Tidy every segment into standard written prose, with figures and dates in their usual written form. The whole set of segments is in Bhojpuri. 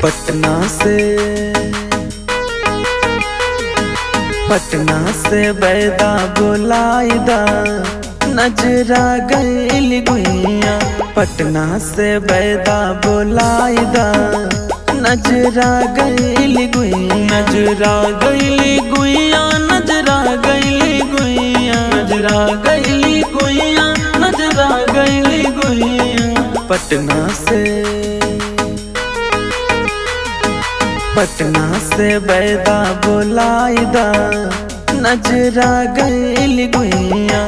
पटना से बैदा बुलाइदा नजरा गइल गुइया। पटना से बैदा बुलाइदा नजरा गइल गुइया। नजरा गइल गुइया, नजरा गइल गुइया, नजरा गइल गुइया, नजरा गइल गुइया। पटना से बैदा बुलाइदा नजरा गइल गुइया।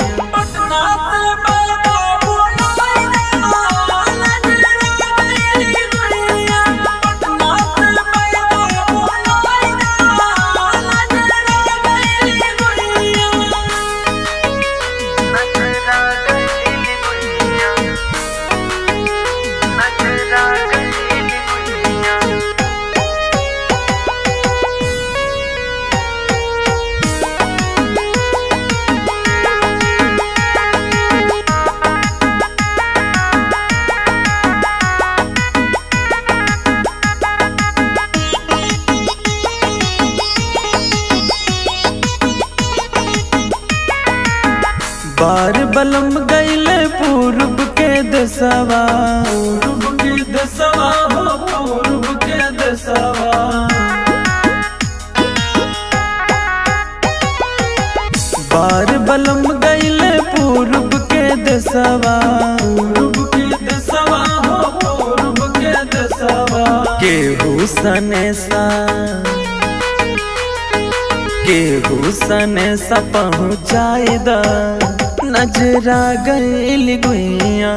बार बलम गइले पूर्व के दसवा, पूर्व के दसवा हो, पूर्व के दसवा। बार बलम गइले पूर्व के दसवा, पूर्व के दसवा हो, पूर्व के दसवा। केहू सने सा पहुँचाइदा नजरा गइल गुइया।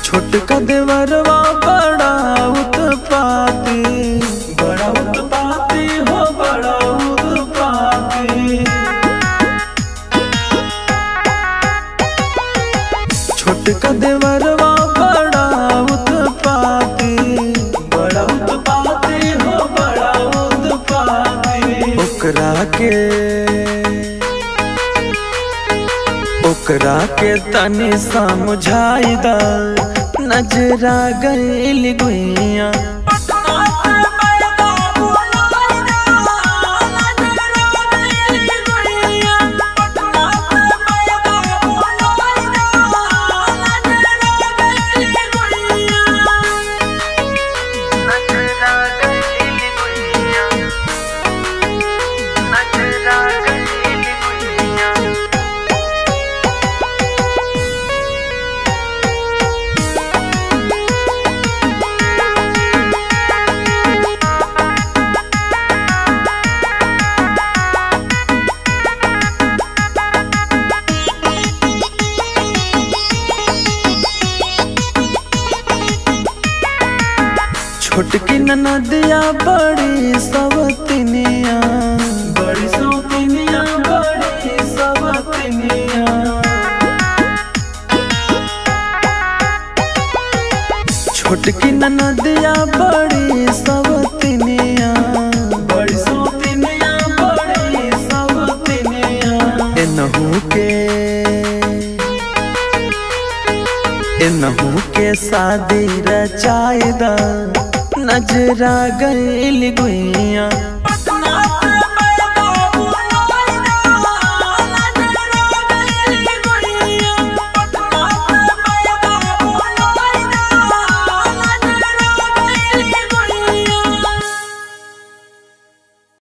छोटका देवरवा बड़ा उत्पाती, बड़ा उत्पाती हो, बड़ा उत्पाती। छोटका देवरवा बड़ा उत्पाती, बड़ा उत्पाती हो, बड़ा उत्पाती। ओकरा के तनी समझाइदा नजरा गइल गुइया। छोटकी ननदिया बड़ी सवतिनिया, बड़ी सवतिनिया, बड़ी सवतिनिया। छोटकी ननदिया बड़ी सवतिनिया, बड़ी सवतिनिया, बड़ी सवतिनिया। इनहू के शादी रचाइदा नजरा गइल गुइया।